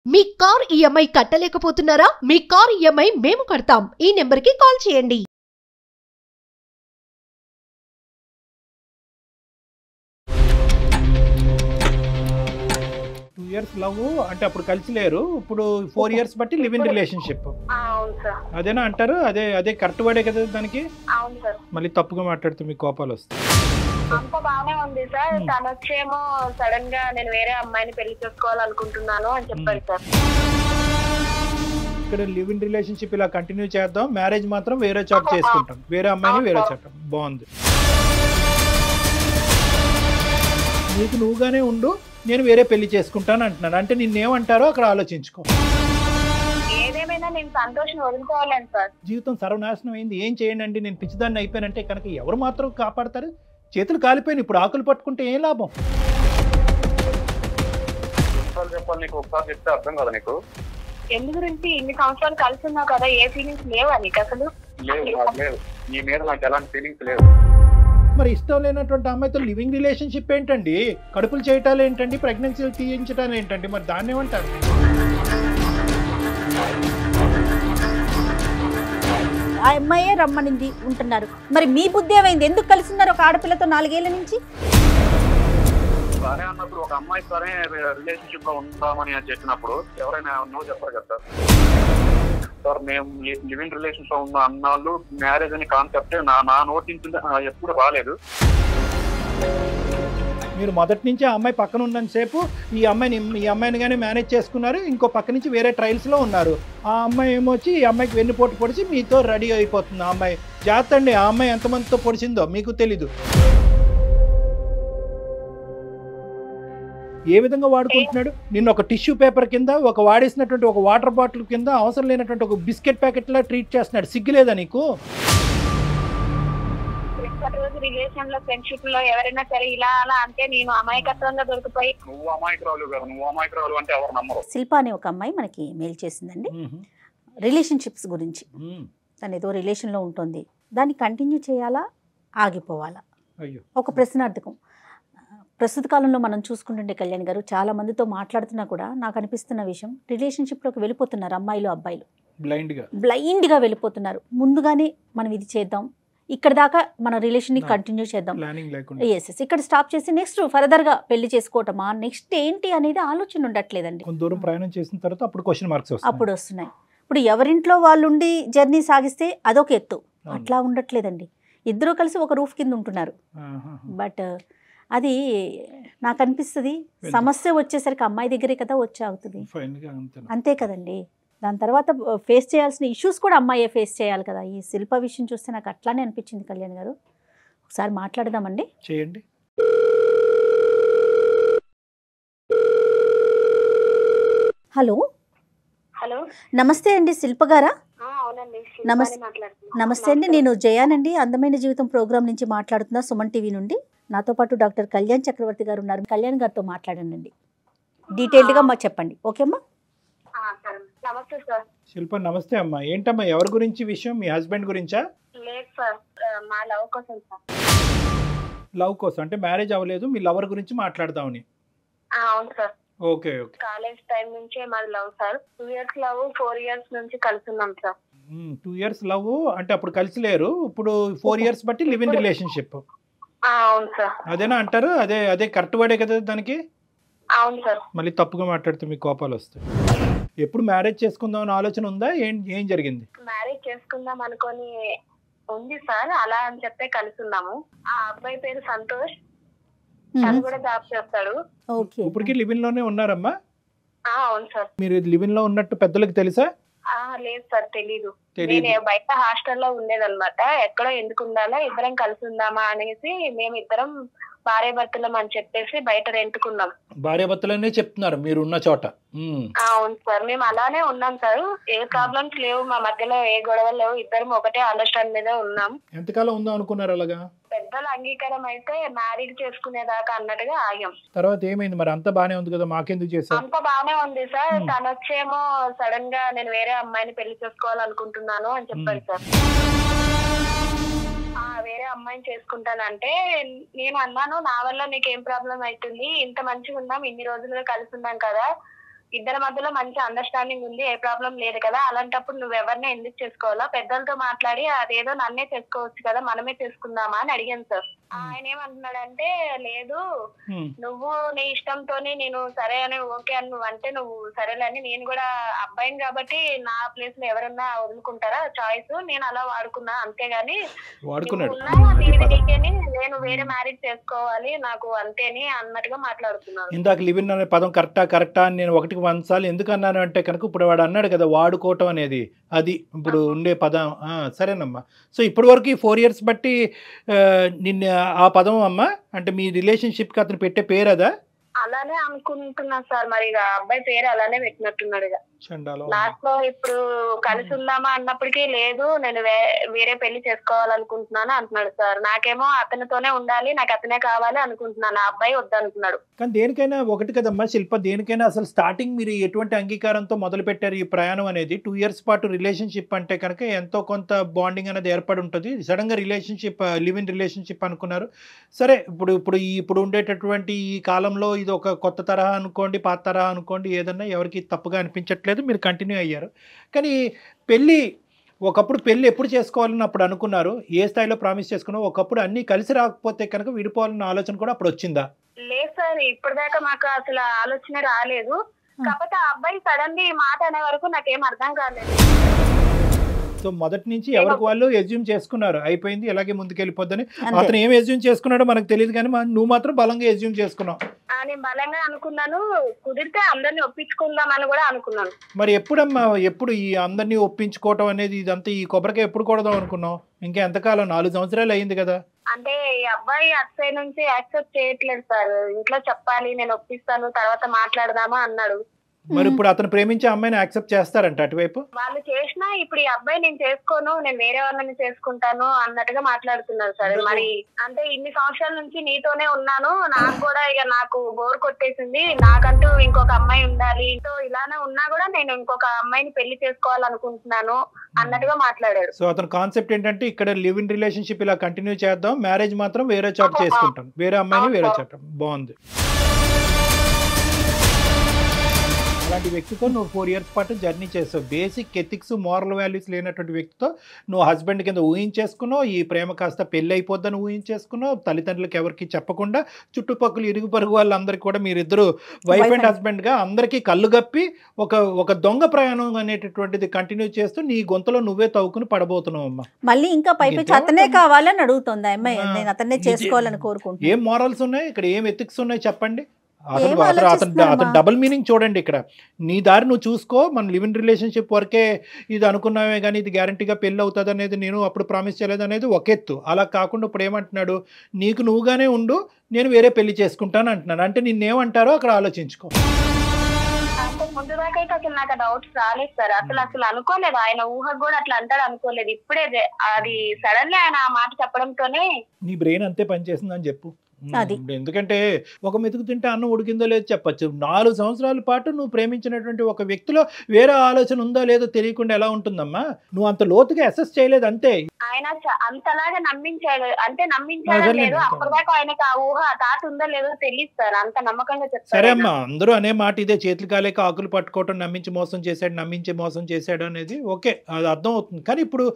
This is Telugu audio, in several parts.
మీ కార్ ఈఎంఐ కట్టలేకపోతున్నారా? మీ కార్ ఈఎంఐ మేము కడతాం. ఈ నెంబర్కి కాల్ చేయండి. 2 ఇయర్స్ లవ్ అంటే అప్పుడు కలిసి లేరు. ఇప్పుడు 4 ఇయర్స్ బట్టి లివ్ ఇన్ రిలేషన్షిప్. అవును సార్. అదేనా అంటారు? అదే కరెక్ట్ వర్డే కదా దానికి? అవును సార్. మళ్ళీ తప్పుగా మాట్లాడితే మీకు కోపాలు వస్తాయి. అంత బాగానే ఉంది సార్. తను వచ్చేమో సడన్ గా నేను వేరే అమ్మాయిని పెళ్లి చేసుకోవాలనుకుంటున్నాను అని చెప్పాడు సార్. ఇక్కడ లివ్ ఇన్ రిలేషన్షిప్ ఇలా కంటిన్యూ చేద్దాం, మ్యారేజ్ మాత్రం వేరే చాట్ చేసుకుంటాం, వేరే అమ్మాయిని వేరే చాట్. బాగుంది. నీకు నువ్వుగానే ఉండు, నేను వేరే పెళ్లి చేసుకుంటాను అంటున్నాను. అంటే నిన్నేమంటారో అక్కడ ఆలోచించుకో. ఏదేమైనా నేను సంతోషం వదులుకోవాలని సార్. జీవితం సర్వనాశనం అయింది, ఏం చేయండి, నేను పిచ్చిదాన్ని అయిపోయానంటే కనుక ఎవరు మాత్రం కాపాడతారు? చేతులు కాలిపోయిన ఇప్పుడు ఆకులు పట్టుకుంటే ఏం లాభం? చెప్పాలి నీకు ఒకసారి చెప్తే అర్థం కదా నీకు? ఎందు గురించి ఇన్ని సంవత్సరాలు కలిసి ఉన్నావు కదా, ఏ ఫీలింగ్స్ లేవా నీకు అసలు? లేదు, నీ మీద నాకు ఎలాంటి ఫీలింగ్స్ లేవు. మరి ఇష్టం లేనటువంటి అమ్మాయితో లివింగ్ రిలేషన్షిప్ ఏంటండి? కడుపులు చేయటాలు ఏంటండి? ప్రెగ్నెన్సీలు తీయించటాలు ఏంటండి? మరి దాన్ని ఏమంటారు? ఆ అమ్మాయే రమ్మనింది ఉంటున్నారు. మరి మీ బుద్ధి ఏమైంది? ఎందుకు కలిసిన్నారు ఒక ఆడపిల్లతో 4 ఏళ్ల నుంచి? సరే అన్నప్పుడు ఒక అమ్మాయి సరే రిలేషన్షిప్ లో ఉందామని చెప్పినప్పుడు ఎవరైనా నో చెప్పరు కదా సార్. మేము లివింగ్ రిలేషన్షిప్ లో ఉన్న అన్నాళ్ళు మ్యారేజ్ అనే కాన్సెప్ట్ నా నోటి నుంచి ఎప్పుడు రాలేదు. మీరు మొదటి నుంచి ఆ అమ్మాయి పక్కన ఉన్నంతసేపు ఈ అమ్మాయిని కానీ మేనేజ్ చేసుకున్నారు, ఇంకో పక్క నుంచి వేరే ట్రయల్స్లో ఉన్నారు. ఆ అమ్మాయి ఏమొచ్చి ఈ అమ్మాయికి వెన్నుపోటు పొడిచి మీతో రెడీ అయిపోతుంది. ఆ అమ్మాయి జాగ్రత్త అండి, ఆ అమ్మాయి ఎంతమందితో పొడిచిందో మీకు తెలీదు. ఏ విధంగా వాడుకుంటున్నాడు నిన్ను? ఒక టిష్యూ పేపర్ కింద, ఒక వాడేసినటువంటి ఒక వాటర్ బాటిల్ కింద, అవసరం లేనటువంటి ఒక బిస్కెట్ ప్యాకెట్లా ట్రీట్ చేస్తున్నాడు. సిగ్గులేదా నీకు? రిలేషన్ లో ఫ్రెండ్షిప్ లో ఎవరైనా సరే ఇలా అలా అంటే నేను అమాయకత్వంగా దొరికిపోయి. నువ్వు అమాయకురాలు అంటే ఎవరు నమ్మరు. శిల్ప అనే ఒక అమ్మాయి మనకి మెయిల్ చేసిందండి రిలేషన్షిప్స్ గురించి. తను ఏదో రిలేషన్లో ఉంటుంది, దాన్ని కంటిన్యూ చేయాలా ఆగిపోవాలా? ఒక ప్రశ్నార్థకం. ప్రస్తుత కాలంలో మనం చూసుకుంటుంటే కళ్యాణ్ గారు చాలా మందితో మాట్లాడుతున్నా కూడా నాకు అనిపిస్తున్న విషయం, రిలేషన్షిప్లోకి వెళ్ళిపోతున్నారు అమ్మాయిలు అబ్బాయిలు, బ్లైండ్గా వెళ్ళిపోతున్నారు. ముందుగానే మనం ఇది చేద్దాం, ఇక్కడ దాకా మన రిలేషన్ని కంటిన్యూ చేద్దాం, ఎస్ ఇక్కడ స్టాప్ చేసి నెక్స్ట్ ఫర్దర్గా పెళ్లి చేసుకోవటమా, నెక్స్ట్ ఏంటి అనేది ఆలోచన ఉండట్లేదండి. దూరం ప్రయాణం చేసిన తర్వాత అప్పుడు క్వశ్చన్ మార్క్స్ అప్పుడు వస్తున్నాయి. ఇప్పుడు ఎవరింట్లో వాళ్ళు ఉండి జర్నీ సాగిస్తే అదొక ఎత్తు, అట్లా ఉండట్లేదండి. ఇద్దరు కలిసి ఒక రూఫ్ కింద ఉంటున్నారు. బట్ అది నాకు అనిపిస్తుంది సమస్య వచ్చేసరికి అమ్మాయి దగ్గరే కదా వచ్చి అవుతుంది, అంతే కదండి. దాని తర్వాత ఫేస్ చేయాల్సిన ఇష్యూస్ కూడా అమ్మాయే ఫేస్ చేయాలి కదా. ఈ శిల్ప విషయం చూస్తే నాకు అట్లానే అనిపించింది కళ్యాణ్ గారు. ఒకసారి మాట్లాడదామండి. చేయండి. హలో హలో, నమస్తే అండి శిల్ప గారా? అవునండి, నమస్తే అండి, నేను జయానండి, అందమైన జీవితం ప్రోగ్రామ్ నుంచి మాట్లాడుతున్నా, సుమన్ టీవీ నుండి. నాతో పాటు డాక్టర్ కళ్యాణ్ చక్రవర్తి గారు ఉన్నారు. కళ్యాణ్ గారితో మాట్లాడండి, డీటెయిల్డ్గా మాకు చెప్పండి. ఓకేమ్మా? నమస్తే సార్. శిల్ప నమస్తే అమ్మా. ఏంటమ్మా, ఎవరి గురించి విషయం? మీ హస్బెండ్ గురించా? లేదు సార్, మా లవ్ కోసం సార్. లవ్ కోసం అంటే మ్యారేజ్ అవ్వలేదు, మీ లవర్ గురించి మాట్లాడదామని? అవును sir. Okay okay. College time నుంచే మాది love sir. 2 years love, 4 years నుంచి కలుస్తున్నాం సార్. 2 ఇయర్స్ లవ్ అంటే అప్పుడు కలిసి లేరు. ఇప్పుడు 4 ఇయర్స్ బట్టి లివ్ ఇన్ రిలేషన్షిప్. అవును సార్. అదేనా అంటారు? అదే కరెక్ట్ వర్డే కదా దానికి? అవును సార్. మళ్ళీ తప్పుగా మాట్లాడితే మీకు కోపాలు వస్తాయి. ఎప్పుడు మ్యారేజ్ చేసుకుందాం అని ఆలోచన ఉందా? ఏం జరిగింది? మ్యారేజ్ చేసుకుందాం అనుకొని ఉంది సార్, అలా అని చెప్పే కలుసున్నాము. ఆ అబ్బాయి పేరు సంతోష్, తను కూడా జాబ్ చేస్తాడు. ఇప్పటికీ లివ్ ఇన్ లోనే ఉన్నారమ్మా? అవును సార్. మీరు లివ్ ఇన్ లో ఉన్నట్టు పెద్దలకు తెలుసా? లేదు సార్, తెలీదు. నేను బయట హాస్టల్లో ఉండేదన్నమాట. ఎక్కడో ఎందుకు ఉండాలా, ఇద్దరం కలిసి ఉందామా అనేసి మేమిద్దరం భార్యాభర్తలం అని చెప్పేసి బయట రెంట్కున్నాం. భార్యాభర్తలనే చెప్తున్నారు మీరు ఉన్న చోట? అవును సార్, మేము అలానే ఉన్నాం సార్. ఏ ప్రాబ్లమ్స్ లేవు మా మధ్యలో, ఏ గొడవలు లేవు. ఇద్దరం ఒకటే అండర్స్టాండ్ మీద ఉన్నాం. ఎంతకాలం ఉందాం అనుకున్నారు అలాగా? పెద్దల అంగీకారం అయితే మ్యారేజ్ చేసుకునేదాకా అన్నట్టుగా ఆగాం. తర్వాత ఏమైంది మరి? అంత బానే ఉంది కదా, మాకెందుకు చేశారు? అంత బానే ఉంది సార్. తను వచ్చేమో సడన్ గా నేను వేరే అమ్మాయిని పెళ్లి చేసుకోవాలనుకుంటున్నాను అని చెప్పాడు సార్. వేరే అమ్మాయిని చేసుకుంటానంటే నేను అన్నాను, నా వల్ల నీకేం ప్రాబ్లం అవుతుంది, ఇంత మంచిగా ఉన్నాం, ఇన్ని రోజులుగా కలిసి ఉన్నాం కదా, ఇద్దరి మధ్యలో మంచి అండర్స్టాండింగ్ ఉంది, ఏ ప్రాబ్లం లేదు కదా, అలాంటప్పుడు నువ్వు ఎవరిని ఎందుకు చేసుకోవాలా, పెద్దలతో మాట్లాడి అదేదో నన్నే చేసుకోవచ్చు కదా, మనమే చేసుకుందామా అని అడిగాను సార్. ఆయన ఏమంటున్నాడంటే లేదు నువ్వు నీ ఇష్టంతోనే నేను సరే అని ఓకే అని నువ్వు అంటే నువ్వు సరేలేని, నేను కూడా అబ్బాయిని కాబట్టి నా ప్లేస్ లో ఎవరన్నా వదులుకుంటారా చాయిస్, నేను అలా వాడుకున్నా అంతేగాని నీకేని నేను వేరే మ్యారేజ్ చేసుకోవాలి నాకు అంతేని అన్నట్టుగా మాట్లాడుతున్నాను. ఇందాక లివ్ ఇన్ అనే పదం కరెక్టా అని నేను 1కి 100 సార్లు ఎందుకు అన్నాను అంటే కనుక ఇప్పుడు వాడు అన్నాడు కదా వాడుకోవటం అనేది, అది ఇప్పుడు ఉండే పదం. సరేనమ్మా. సో ఇప్పటి వరకు 4 years బట్టి నిన్న ఆ పదం అమ్మా అంటే మీ రిలేషన్షిప్కి అతను పెట్టే పేరు అదా? అలానే అనుకుంటున్నా సార్, మరి ఇక అబ్బాయి పేరు అలానే పెట్టినట్టున్నాడు. ఇక లాస్ట్ లో ఇప్పుడు కలిసి ఉందామా అన్నప్పటికీ లేదు నేను వేరే పెళ్లి చేసుకోవాలనుకుంటున్నాను అంటున్నాడు సార్. నాకేమో అతనితోనే ఉండాలి, నాకు అతనే కావాలి అనుకుంటున్నాను, ఆ అబ్బాయి వద్దనుకున్నాడు. కానీ దేనికైనా ఒకటి కదమ్మా శిల్ప, దేనికైనా అసలు స్టార్టింగ్ మీరు ఎటువంటి అంగీకారంతో మొదలు పెట్టారు ఈ ప్రయాణం అనేది? 2 years పాటు రిలేషన్షిప్ అంటే కనుక ఎంతో కొంత బాండింగ్ అనేది ఏర్పడి ఉంటుంది. సడన్గా రిలేషన్షిప్ లివ్ ఇన్ రిలేషన్షిప్ అనుకున్నారు. సరే ఇప్పుడు ఉండేటటువంటి ఈ కాలంలో ఇది ఒక కొత్త తరహా అనుకోండి, పాత తరహా అనుకోండి, ఏదన్నా ఎవరికి తప్పుగా అనిపించట్లేదు, మీరు కంటిన్యూ అయ్యారు. కానీ ఒకప్పుడు పెళ్ళి ఎప్పుడు చేసుకోవాలని అప్పుడు అనుకున్నారు, ఏ స్థాయిలో ప్రామిస్ చేసుకున్నావు? ఒకప్పుడు అన్నీ కలిసి రాకపోతే కనుక విడిపోవాలన్న ఆలోచన కూడా అప్పుడు వచ్చిందా? లేదు సార్, ఇప్పటిదాకా మాకు అసలు ఆలోచన రాలేదు. కాకపోతే ఆ అబ్బాయి సడన్లీ ఈ మాట అనే వరకు నాకేం అర్థం కాలేదు. సో మొదటి నుంచి ఎవరికి వాళ్ళు ఎజ్యూమ్ చేసుకున్నారు, అయిపోయింది ఇలాగే ముందుకెళ్ళిపోద్దని. అతను ఏం ఎజ్యూమ్ చేసుకున్నాడో మనకు తెలియదు, కానీ నువ్వు మాత్రం బలంగా ఎజ్యూమ్ చేసుకున్నావు. నేను బలంగా అనుకున్నాను, కుదిరితే అందరినీ ఒప్పించుకుందామని కూడా అనుకున్నాను. మరి ఎప్పుడు ఈ అందరినీ ఒప్పించుకోవటం అనేది ఇదంతా ఈ కొబ్బరికాయ ఎప్పుడు కొడదాం అనుకున్నావు? ఇంకా ఎంతకాలం? 4 సంవత్సరాలు అయింది కదా. అంటే ఈ అబ్బాయి అటు నుంచి యాక్సెప్ట్ చేయట్లేదు సార్. ఇంట్లో చెప్పాలి, నేను ఒప్పిస్తాను, తర్వాత మాట్లాడదామా అన్నాడు. మరి ఇప్పుడు అతను ప్రేమించే అమ్మాయిని యాక్సెప్ట్ చేస్తారంట అటువైపు? వాళ్ళు చేసినా ఇప్పుడు ఈ అబ్బాయి నేను చేసుకోను, నేను వేరే వాళ్ళని చేసుకుంటాను అన్నట్టుగా మాట్లాడుతున్నారు సార్. మరి అంటే ఇన్ని సంవత్సరాల నుంచి నీతోనే ఉన్నాను, నాకు కూడా ఇక నాకు బోర్ కొట్టేసింది, నాకంటూ ఇంకొక అమ్మాయి ఉండాలి, ఇలానే ఉన్నా కూడా నేను ఇంకొక అమ్మాయిని పెళ్లి చేసుకోవాలనుకుంటున్నాను అన్నట్టుగా మాట్లాడాడు. సో అతని కాన్సెప్ట్ ఏంటంటే ఇక్కడ లివ్ ఇన్ రిలేషన్షిప్ ఇలా కంటిన్యూ చేద్దాం, మ్యారేజ్ మాత్రం వేరే చోట చేసుకుంటాం, వేరే అమ్మాయిని వేరే చోట. బాగుంది. అలాంటి వ్యక్తితో నువ్వు 4 years పాటు జర్నీ చేసావు. బేసిక్ ఎథిక్స్ మోరల్ వాల్యూస్ లేనటువంటి వ్యక్తితో నువ్వు హస్బెండ్ కింద ఊహించేసుకున్నావు, ఈ ప్రేమ కాస్త పెళ్ళి అయిపోద్దని ఊహించేసుకున్నావు, తల్లిదండ్రులకు ఎవరికి చెప్పకుండా చుట్టుపక్కల ఇరుగు పరుగు వాళ్ళందరికీ కూడా మీరిద్దరు వైఫ్ అండ్ హస్బెండ్గా అందరికీ కళ్ళు గప్పి ఒక దొంగ ప్రయాణం అనేటటువంటిది కంటిన్యూ చేస్తూ నీ గొంతులో నువ్వే తవ్వుకుని పడబోతున్నావు అమ్మా. మళ్ళీ ఇంకా పైపెచ్చి అతనే కావాలని అడుగుతుంది అమ్మాయి, నేను అతనే చేసుకోవాలని కోరుకుంటున్నాను. ఏం మోరల్స్ ఉన్నాయి ఇక్కడ, ఏం ఎథిక్స్ ఉన్నాయి చెప్పండి? అతను డబుల్ మీనింగ్ చూడండి ఇక్కడ. నీ దారి నువ్వు చూసుకో, మన లివ్ ఇన్ రిలేషన్షిప్ వరకే ఇది అనుకున్నామే కానీ ఇది గ్యారంటీగా పెళ్ళి అవుతుంది అనేది నేను అప్పుడు ప్రామిస్ చేయలేదు అనేది ఒక ఎత్తు. అలా కాకుండా ఇప్పుడు ఏమంటున్నాడు, నీకు నువ్వుగానే ఉండు, నేను వేరే పెళ్లి చేసుకుంటాను అంటున్నాను. అంటే నిన్నేమంటారో అక్కడ ఆలోచించుకో. ముందు దాకా అయితే అసలు నాకు డౌట్స్ రాలేదు సార్, అసలు అనుకోలేదు, ఆయన ఊహకు కూడా అట్లా అంటాడు అనుకోలేదు. ఇప్పుడే అది సడన్లీ ఆయన ఆ మాట చెప్పడంతోనే నీ బ్రెయిన్ అంతే పనిచేస్తుందని చెప్పు. ఎందుకంటే ఒక మెతుకు తింటే అన్నం ఉడికిందో లేదో చెప్పచ్చు. 4 సంవత్సరాల పాటు నువ్వు ప్రేమించినటువంటి ఒక వ్యక్తిలో వేరే ఆలోచన ఉందో లేదో తెలియకుండా ఎలా ఉంటుందమ్మా? నువ్వు అంత లోతుగా అసెస్ చేయలేదు అంతే. ఆయన అంతలాగా నమ్మించాడు, అంటే నమ్మించాడు లేదు, అప్పటిదాకా ఆయనకు ఆ ఊహ తాత ఉందో లేదో తెలియదు సార్, అంత నమ్మకంగా చెప్తారు. సరే అమ్మా, అందరూ అనే మాట ఇదే, చేతులు కాలేక ఆకులు పట్టుకోవటం, నమ్మించి మోసం చేశాడు అనేది ఓకే, అది అర్థం అవుతుంది. కానీ ఇప్పుడు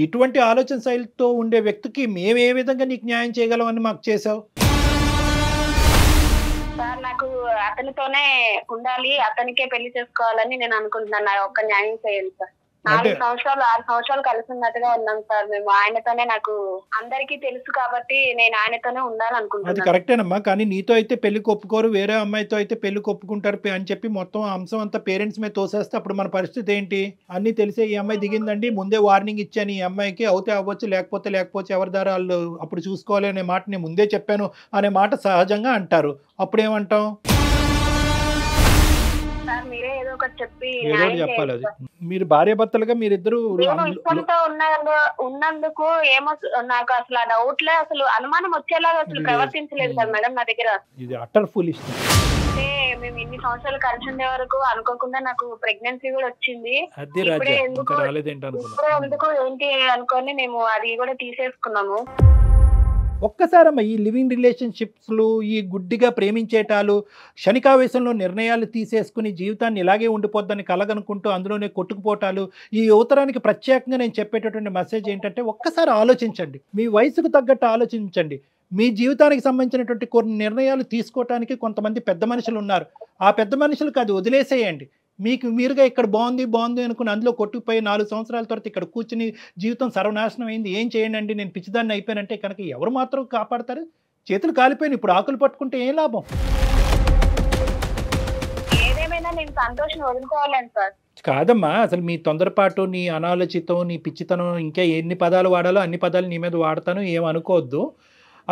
ఇటువంటి ఆలోచన శైలితో ఉండే వ్యక్తికి మేము ఏ విధంగా నీకు న్యాయం చేయగలం అని మాకు చేసావు? సార్ నాకు అతనితోనే ఉండాలి, అతనికే పెళ్లి చేసుకోవాలని నేను అనుకుంటున్నాను, నాకు ఒక్క న్యాయం చేయండి సార్. 6 సంవత్సరాలు కలిసి ఉన్నట్టుగా ఉన్నాం సార్ మేము, ఆయనతోనే నాకు అందరికీ తెలుసు కాబట్టి నేను ఆయనతోనే ఉండాలనుకుంటున్నాను. అది కరెక్టేనమ్మా, కానీ నీతో అయితే పెళ్లికి ఒప్పుకోరు, వేరే అమ్మాయితో అయితే పెళ్లికి ఒప్పుకుంటారు అని చెప్పి మొత్తం అంశం అంతా పేరెంట్స్ మీద తోసేస్తే అప్పుడు మన పరిస్థితి ఏంటి? అన్నీ తెలిసే ఈ అమ్మాయి దిగిందండి, ముందే వార్నింగ్ ఇచ్చాను ఈ అమ్మాయికి, అవుతే అవ్వచ్చు లేకపోతే ఎవరి ద్వారా వాళ్ళు అప్పుడు చూసుకోవాలి అనే మాట నేను ముందే చెప్పాను అనే మాట సహజంగా అంటారు. అప్పుడేమంటాం? ఏదో చెప్పాలి. అది మీరు భార్యాభర్తలుగా మీరిద్దరు ఉన్నందుకు ఏమో నాకు అసలు ఆ డౌట్లే, అసలు అనుమానం వచ్చేలాగా అసలు ప్రవర్తించలేదు సార్ మేడం నా దగ్గర. ఇది అటర్ ఫూలిష్. అంటే మేము ఇన్ని సంవత్సరాలు కలిసి ఉండే వరకు అనుకోకుండా నాకు ప్రెగ్నెన్సీ కూడా వచ్చింది. ఇప్పుడే ఎందుకు ఏంటి అనుకొని మేము అది కూడా తీసేసుకున్నాము. ఒక్కసారమ్మా ఈ లివింగ్ రిలేషన్షిప్స్లు, ఈ గుడ్డిగా ప్రేమించేటాలు, క్షణికావేశంలో నిర్ణయాలు తీసేసుకుని జీవితాన్ని ఇలాగే ఉండిపోద్దని కలగనుకుంటూ అందులోనే కొట్టుకుపోవటాలు, ఈ యువతరానికి ప్రత్యేకంగా నేను చెప్పేటటువంటి మెసేజ్ ఏంటంటే ఒక్కసారి ఆలోచించండి, మీ వయసుకు తగ్గట్టు ఆలోచించండి. మీ జీవితానికి సంబంధించినటువంటి కొన్ని నిర్ణయాలు తీసుకోవటానికి కొంతమంది పెద్ద మనుషులు ఉన్నారు. ఆ పెద్ద మనుషులకు అది వదిలేసేయండి. మీకు మీరుగా ఇక్కడ బాగుంది అనుకుని అందులో కొట్టుకుపోయి 4 సంవత్సరాల తర్వాత ఇక్కడ కూర్చుని జీవితం సర్వనాశనం అయింది, ఏం చేయండి నేను పిచ్చిదాన్ని అయిపోయానంటే కనుక ఎవరు మాత్రం కాపాడతారు? చేతులు కాలిపోయిన ఇప్పుడు ఆకులు పట్టుకుంటే ఏం లాభం? ఏదేమైనా నేను సంతోషం వదులుకోవాలని సార్. కాదమ్మా, అసలు మీ తొందరపాటు, నీ అనాలోచితం, నీ పిచ్చితనం, ఇంకా ఎన్ని పదాలు వాడాలో అన్ని పదాలు నీ మీద వాడతాను, ఏమనుకోవద్దు.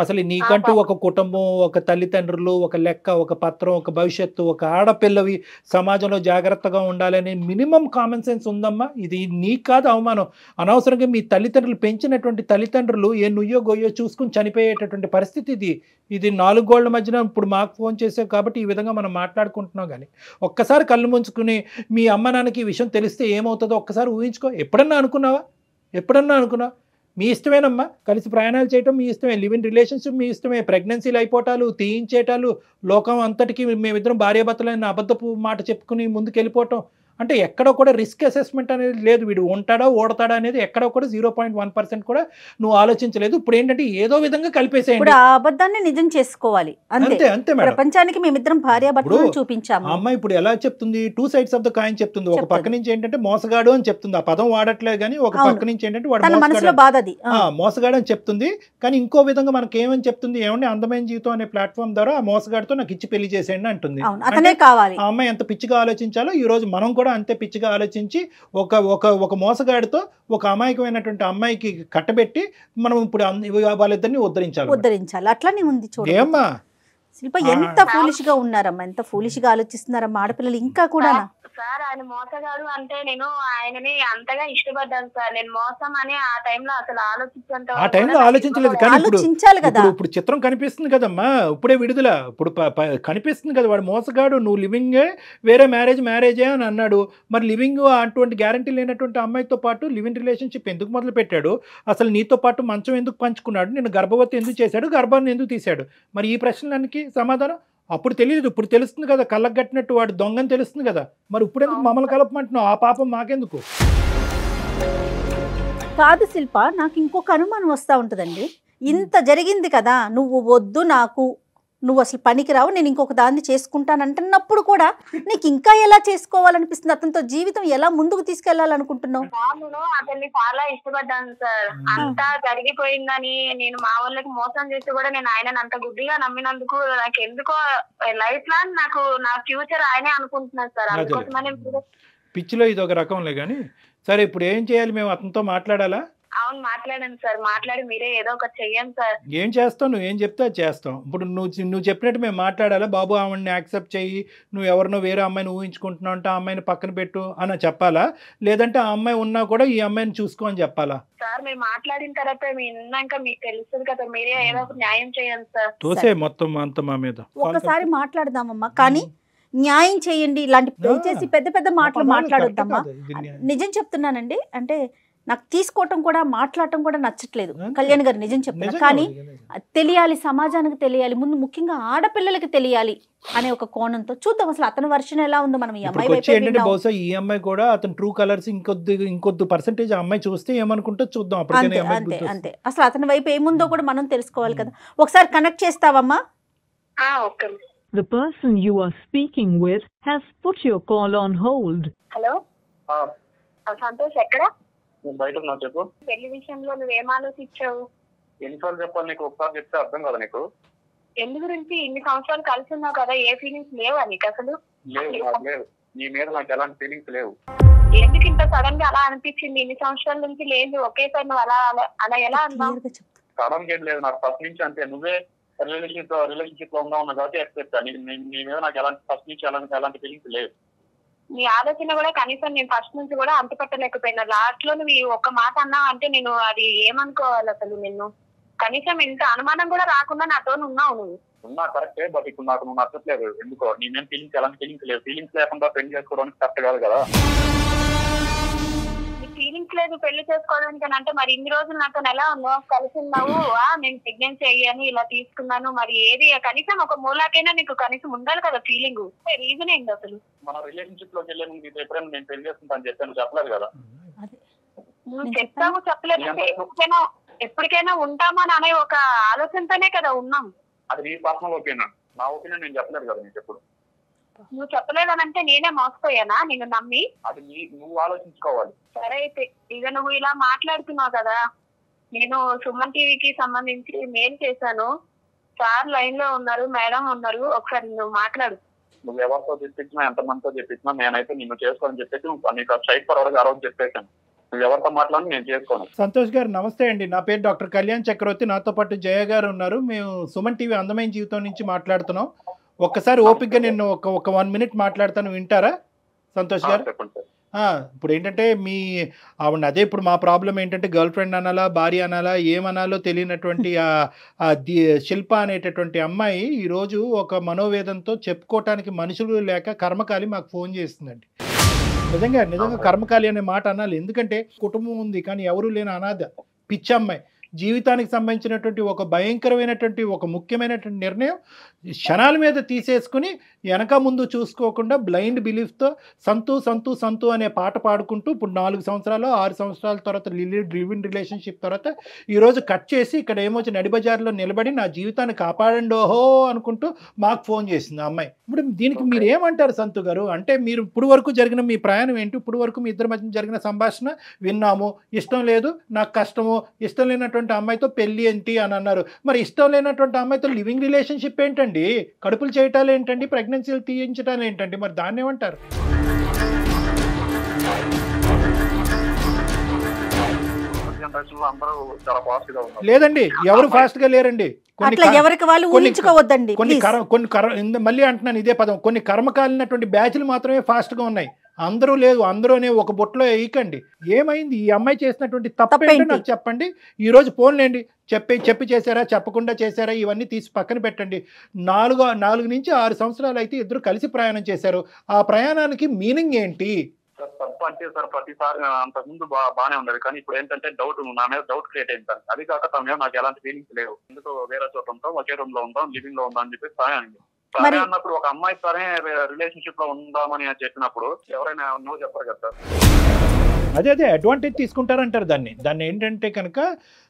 అసలు నీకంటూ ఒక కుటుంబం, ఒక తల్లిదండ్రులు, ఒక లెక్క, ఒక పత్రం, ఒక భవిష్యత్తు, ఒక ఆడపిల్లవి సమాజంలో జాగ్రత్తగా ఉండాలనే మినిమం కామన్ సెన్స్ ఉందమ్మా. ఇది నీకు కాదు అవమానం. అనవసరంగా మీ తల్లిదండ్రులు పెంచినటువంటి తల్లిదండ్రులు ఏ నుయ్యో గొయ్యో చూసుకుని చనిపోయేటటువంటి పరిస్థితి ఇది. ఇది 4 గోళ్ల మధ్యన ఇప్పుడు మాకు ఫోన్ చేసావు కాబట్టి ఈ విధంగా మనం మాట్లాడుకుంటున్నాం. కానీ ఒక్కసారి కళ్ళు ముంచుకుని మీ అమ్మ నాన్నకి ఈ విషయం తెలిస్తే ఏమవుతుందో ఒక్కసారి ఊహించుకో. ఎప్పుడన్నా అనుకున్నావా? మీ ఇష్టమేనమ్మా, కలిసి ప్రయాణాలు చేయటం మీ ఇష్టమే, లివ్ ఇన్ రిలేషన్షిప్ మీ ఇష్టమే, ప్రెగ్నెన్సీలు అయిపోవటాలు, తీయించేటాలు, లోకం అంతటికి మేమిద్దరం భార్యాభర్తలైన అబద్ధపు మాట చెప్పుకుని ముందుకు వెళ్ళిపోవటం అంటే ఎక్కడో కూడా రిస్క్ అసెస్మెంట్ అనేది లేదు. వీడు ఉంటాడా ఓడతాడా అనేది ఎక్కడో కూడా 0.1% కూడా నువ్వు ఆలోచించలేదు. ఇప్పుడు ఏంటంటే ఏదో విధంగా కలిపేసేయండి. ఇప్పుడు ఆ అబద్ధాన్ని నిజం చేసుకోవాలి అంతే. మేడం, ప్రపంచానికి మేమిద్దరం భార్యాభర్తలు చూపించాము. అమ్మాయి ఇప్పుడు ఎలా చెప్తుంది? 2 sides ఆఫ్ ద కాయిన్ చెప్తుంది. ఒక పక్క నుంచి ఏంటంటే మోసగాడు అని చెప్తుంది, ఆ పదం వాడట్లేదు. కానీ ఒక పక్క నుంచి ఏంటంటే వాడు మనసులో బాధ అది మోసగాడు అని చెప్తుంది. కానీ ఇంకో విధంగా మనకి ఏమని చెప్తుంది? ఏమంటే అందమైన జీవితం అనే ప్లాట్ఫామ్ ద్వారా ఆ మోసగాడితో నాకు ఇచ్చి పెళ్లి చేసేయండి అంటుంది. అతనే కావాలి. ఆ అమ్మాయి ఎంత పిచ్చిగా ఆలోచించాలో ఈ రోజు మనం కూడా అంతే పిచ్చిగా ఆలోచించి ఒక మోసగాడితో ఒక అమాయకమైనటువంటి అమ్మాయికి కట్టబెట్టి మనం ఇప్పుడు వాళ్ళిద్దరిని ఉద్ధరించాలి. అట్లానే ఉంది చూడండి. ఏమ్మా శిల్ప, ఎంత ఫూలిష్ గా ఉన్నారమ్మా, ఎంత ఫూలిష్ గా ఆలోచిస్తున్నారమ్మా ఆడపిల్లలు ఇంకా కూడా. సార్ ఆయన మోసగాడు అంటే నేను ఆయనని అంతగా ఇష్టపడ్డాను సార్. నేను మోసం అని ఆ టైంలో అసలు ఆలోచించలేదు. కానీ ఇప్పుడు చిత్రం కనిపిస్తుంది కదమ్మా, ఇప్పుడే విడుదల, ఇప్పుడు కనిపిస్తుంది కదా వాడు మోసగాడు, నువ్వు లివింగే వేరే మ్యారేజే అని అన్నాడు. మరి లివింగ్ అటువంటి గ్యారంటీ లేనటువంటి అమ్మాయితో పాటు లివ్ ఇన్ రిలేషన్షిప్ ఎందుకు మొదలు పెట్టాడు? అసలు నీతో పాటు మంచం ఎందుకు పంచుకున్నాడు? నేను గర్భవతి ఎందుకు చేశాడు? గర్భాన్ని ఎందుకు తీశాడు? మరి ఈ ప్రశ్నలకి సమాధానం అప్పుడు తెలియదు, ఇప్పుడు తెలుస్తుంది కదా. కళ్ళకు కట్టినట్టు వాడు దొంగని తెలుస్తుంది కదా. మరి ఇప్పుడెందుకు మమ్మల్ని కలపమంటున్నావు? ఆ పాపం మాకెందుకు? కాదు శిల్ప, నాకు ఇంకొక అనుమానం వస్తూ ఉంటుందండి. ఇంత జరిగింది కదా, నువ్వు వద్దు, నువ్వు అసలు పనికిరావు, నేను ఇంకొక దాన్ని చేసుకుంటానంటున్నప్పుడు కూడా నీకు ఇంకా ఎలా చేసుకోవాలనిపిస్తుంది? అతనితో జీవితం ఎలా ముందుకు తీసుకెళ్లాలనుకుంటున్నావు? నేను అతన్ని చాలా ఇష్టపడ్డాను సార్. అంతా జరిగిపోయిందని నేను మా వాళ్ళకి మోసం చేసి కూడా నేను ఆయనను అంత గుడ్డిగా నమ్మినందుకు నాకు ఎందుకో లైఫ్ లాంగ్ నాకు నా ఫ్యూచర్ ఆయనే అనుకుంటున్నాను సార్. అందుకోసమని పిచ్చిలో ఇది ఒక రకంలే. కానీ సరే, ఇప్పుడు ఏం చేయాలి? మేము అతనితో మాట్లాడాలా? అవును, మాట్లాడండి సార్. మాట్లాడి మీరే ఏదో ఒకటి చెయ్యండి సార్. ఏం చేస్తావు? నువ్వు ఏం చెప్తే అది చేస్తాం. ఇప్పుడు నువ్వు చెప్పినట్టు మేము మాట్లాడాలా? బాబు ఆమెని యాక్సెప్ట్ చెయ్యి, నువ్వు ఎవరినో వేరే అమ్మాయిని ఊహించుకుంటున్నావు అంటే ఆ అమ్మాయిని పక్కన పెట్టు అని చెప్పాలా? లేదంటే ఆ అమ్మాయి ఉన్నా కూడా ఈ అమ్మాయిని చూసుకో అని చెప్పాలా? సార్ మీరు మాట్లాడిన తర్వాత విన్నాక మీకు తెలుస్తుంది కదా, మీరే ఏదో ఒక న్యాయం చేయండి సార్. తోసే మొత్తం అంత మా మీద. ఒకసారి మాట్లాడదామమ్మా, కానీ న్యాయం చేయండి. ఇలాంటి దయచేసి పెద్ద పెద్ద మాటలు మాట్లాడొద్దమ్మా. నిజం చెప్తున్నానండి. అంటే నాకు తీసుకోవటం కూడా మాట్లాడటం కూడా నచ్చట్లేదు కళ్యాణ్ గారు, నిజం చెప్తున్నా. కానీ తెలియాలి, సమాజానికి తెలియాలి, ముందు ముఖ్యంగా ఆడపిల్లలకి తెలియాలి అనే ఒక కోణంతో చూద్దాం అసలు అతని వర్షన్ ఎలా ఉందో. మనం ఈ అమ్మాయి బహుశా ఈ అమ్మాయి కూడా అతను ట్రూ కలర్స్ ఇంకొద్ది పర్సెంటేజ్ అమ్మాయి చూస్తే ఏమనుకుంటో చూద్దాం. అంతే, అసలు అతని వైపు ఏముందో కూడా మనం తెలుసుకోవాలి కదా. ఒకసారి కనెక్ట్ చేస్తావమ్మా? Okay. The person you are speaking with has put your call on hold. Hello Santosh, ఎక్కడ? బయట ఉన్నా. చెప్పు. పెళ్లి విషయంలో నువ్వేం ఆలోచించావు? ఎన్నిసార్లు చెప్పాలి నీకు? ఒకసారి చెప్తే అర్థం కదా నీకు? ఎందు గురించి? ఇన్ని సంవత్సరాలు కలిసి ఉన్నావు కదా, ఏ ఫీలింగ్స్ లేవా నీకు అసలు? లేవు. నీ మీద నాకు ఎలాంటి ఫీలింగ్స్ లేవు. ఎందుకు ఇంత సడన్ గా అలా అనిపించింది? ఇన్ని సంవత్సరాల నుంచి లేదు, ఒకేసారి నువ్వు అలా ఎలా అన్నావు? సడన్ గా ఏం లేదు, నాకు ఫస్ట్ నుంచి అంతే. నువ్వే రిలేషన్షిప్ లో ఉన్నా కాబట్టి ఎక్స్పెక్ట్. నీ మీద నాకు ఫస్ట్ నుంచి ఎలాంటి ఫీలింగ్స్ లేవు. నీ ఆలోచన కూడా కనీసం నేను ఫస్ట్ నుంచి కూడా అంతపట్టలేకపోయినా. లాస్ట్ లో నువ్వు ఒక్క మాట అన్నావు అంటే నేను అది ఏమనుకోవాలి అసలు? నిన్ను కనీసం ఇంత అనుమానం కూడా రాకుండా నాతో ఉన్నావు నువ్వు. ఉన్నా కరెక్టే, బట్ ఇప్పుడు నాకు నువ్వు నచ్చట్లేదు. ఎందుకో నీ మీద ఎలాంటి ఫీలింగ్స్ లేవు. ఫీలింగ్స్ లేకుండా పెళ్లి చేసుకోవడానికి కరెక్ట్ కాదు కదా. నీ ఫీలింగ్స్ రావట్లేదు పెళ్లి చేసుకోవడానికి అని అంటే మరి ఇన్ని రోజులు నాతో ఎలా ఉన్నావు, కలిసి ఉన్నావు, నేను ప్రెగ్నెన్సీ అయ్యాను ఇలా తీసుకున్నాను, మరి ఏది కనీసం ఒక మూలాకైనా నీకు కనీసం ఉండాలి కదా ఫీలింగ్, రీజన్ ఏంటి అసలు? మన రిలేషన్షిప్ లోకి వెళ్ళే ముందు ఎప్పుడైనా నేను పెళ్లి చేసుకుంటాను చెప్పాను, చెప్పలేదు కదా. నువ్వు చెప్తావు చెప్పలేదు అంటే ఎప్పటికైనా ఉంటామని అనే ఒక ఆలోచనతోనే కదా ఉన్నాం. అది నీ పర్సనల్ ఒపీనియన్, నా ఒపీనియన్ నేను చెప్పలేదు కదా నీకు ఎప్పుడు. నువ్వు చెప్పలేదనంటే నేనే మోసపోయానా నిన్ను నమ్మి? అది నువ్వు ఆలోచించుకోవాలి. సరే అయితే ఇక నువ్వు ఇలా మాట్లాడుతున్నావు కదా, నేను సుమన్ టీవీకి సంబంధించి మెయిల్ చేశాను, సార్ లైన్ లో ఉన్నారు, మేడం ఉన్నారు, ఒకసారి నువ్వు మాట్లాడు. నువ్వు ఎవరితో చెప్పించినా ఎంత మందితో చెప్పించినా నేనైతే నిన్ను చేసుకోవాలని చెప్పేసి నీకు స్ట్రైట్ ఫార్వర్డ్ ఆ రోజు చెప్పేశాను. నువ్వు ఎవరితో మాట్లాడి నేను చేసుకోను. సంతోష్ గారు నమస్తే అండి, నా పేరు డాక్టర్ కళ్యాణ్ చక్రవర్తి, నాతో పాటు జయ గారు ఉన్నారు. మేము సుమన్ టీవీ అందమైన జీవితం నుంచి మాట్లాడుతున్నాం. ఒక్కసారి ఓపిక్గా నేను ఒక 1 minute మాట్లాడతాను, వింటారా సంతోష్ గారు? చెప్పండి సార్. ఇప్పుడు ఏంటంటే అవును అదే ఇప్పుడు మా ప్రాబ్లం ఏంటంటే గర్ల్ ఫ్రెండ్ అనాలా భార్య అనాలా ఏమనాలో తెలియనటువంటి శిల్ప అనేటటువంటి అమ్మాయి ఈరోజు ఒక మనోవేదంతో చెప్పుకోవటానికి మనుషులు లేక కర్మకాలి మాకు ఫోన్ చేస్తుందండి. నిజంగా కర్మకాలి అనే మాట అనాలి, ఎందుకంటే కుటుంబం ఉంది కానీ ఎవరు లేని అనాథ పిచ్చి అమ్మాయి. జీవితానికి సంబంధించినటువంటి ఒక భయంకరమైనటువంటి ఒక ముఖ్యమైనటువంటి నిర్ణయం క్షణాల మీద తీసేసుకుని వెనక ముందు చూసుకోకుండా బ్లైండ్ బిలీఫ్తో సంతు సంతు సంతు అనే పాట పాడుకుంటూ ఇప్పుడు 4 సంవత్సరాలు 6 సంవత్సరాల తర్వాత లివ్-ఇన్ రిలేషన్షిప్ తర్వాత ఈరోజు కట్ చేసి ఇక్కడ ఏమొచ్చి నడిబజార్లో నిలబడి నా జీవితాన్ని కాపాడండి ఓహో అనుకుంటూ మాకు ఫోన్ చేసింది ఆ అమ్మాయి. ఇప్పుడు దీనికి మీరు ఏమంటారు సంతు గారు? అంటే మీరు ఇప్పుడు వరకు జరిగిన మీ ప్రయాణం ఏంటి? ఇప్పుడు వరకు మీ ఇద్దరి మధ్య జరిగిన సంభాషణ విన్నాము, ఇష్టం లేదు నాకు కష్టము, ఇష్టం లేనటువంటి అమ్మాయితో పెళ్లి ఏంటి అని అన్నారు. మరి ఇష్టం లేనటువంటి అమ్మాయితో లివింగ్ రిలేషన్షిప్ ఏంటండి? కడుపులు చేయటాలు ఏంటండి? ప్రెగ్నెన్సీలు తీయించటాలు ఏంటండి? మరి దాన్ని ఏమంటారు? లేదండి, ఎవరు ఫాస్ట్ గా లేరండి. మళ్ళీ అంటున్నాను ఇదే పదం, కొన్ని కర్మకాలినటువంటి బ్యాచ్లు మాత్రమే ఫాస్ట్ గా ఉన్నాయి, అందరూ లేదు. అందరూ అనే ఒక బొట్లో వేయకండి. ఏమైంది ఈ అమ్మాయి చేసినటువంటి తప్పేంటో నాకు చెప్పండి. ఈ రోజు ఫోన్లేండి, చెప్పి చేశారా చెప్పకుండా చేశారా ఇవన్నీ తీసి పక్కన పెట్టండి. 4 నుంచి 6 సంవత్సరాలు అయితే ఇద్దరు కలిసి ప్రయాణం చేశారు. ఆ ప్రయాణానికి మీనింగ్ ఏంటి? తప్పు అంటే సార్ ప్రతిసారి అంతకుముందు బాగానే ఉండదు, కానీ ఇప్పుడు ఏంటంటే డౌట్, నా మీద డౌట్ క్రియేట్ అయింది సార్. అది కాక తన మీద నాకు ఎలాంటి ఫీలింగ్స్ లేవు. ఎందుకు వేరే చోట ఉంటాం, ఒకే రూమ్ లో ఉంటాం, లివింగ్ లో ఉంటాం అని చెప్పి సరే అండి. సరే అన్నప్పుడు ఒక అమ్మాయి సరే రిలేషన్షిప్ లో ఉందామని చెప్పినప్పుడు ఎవరైనా నువ్వు చెప్పరు కదా సార్. అదే అడ్వాంటేజ్ తీసుకుంటారంటారు దాన్ని ఏంటంటే కనుక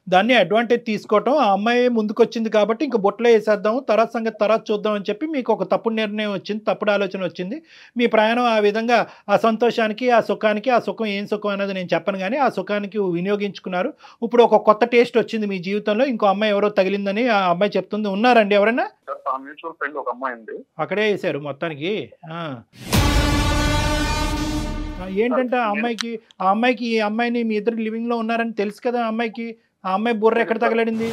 దాన్ని అడ్వాంటేజ్ తీసుకోవటం. ఆ అమ్మాయి ముందుకు వచ్చింది కాబట్టి ఇంక బొట్లో వేసేద్దాము, తర్వాత సంగతి తర్వాత చూద్దాం అని చెప్పి మీకు ఒక తప్పుడు నిర్ణయం వచ్చింది, తప్పుడు ఆలోచన వచ్చింది. మీ ప్రయాణం ఆ విధంగా ఆ సంతోషానికి ఆ సుఖానికి, ఆ సుఖం ఏం సుఖం అనేది నేను చెప్పను కానీ ఆ సుఖానికి వినియోగించుకున్నారు. ఇప్పుడు ఒక కొత్త టేస్ట్ వచ్చింది మీ జీవితంలో, ఇంకో అమ్మాయి ఎవరో తగిలిందని ఆ అమ్మాయి చెప్తుంది. ఉన్నారండి ఎవరైనా? మ్యూచువల్ ఫ్రెండ్ ఒక అమ్మాయి ఉంది, అక్కడే వేసారు మొత్తానికి. ఏంటంటే ఆ అమ్మాయికి ఈ అమ్మాయిని మీ ఇద్దరు లివింగ్ లో ఉన్నారని తెలుసు కదా అమ్మాయికి. ఆ అమ్మాయి బుర్ర ఎక్కడ తగలడింది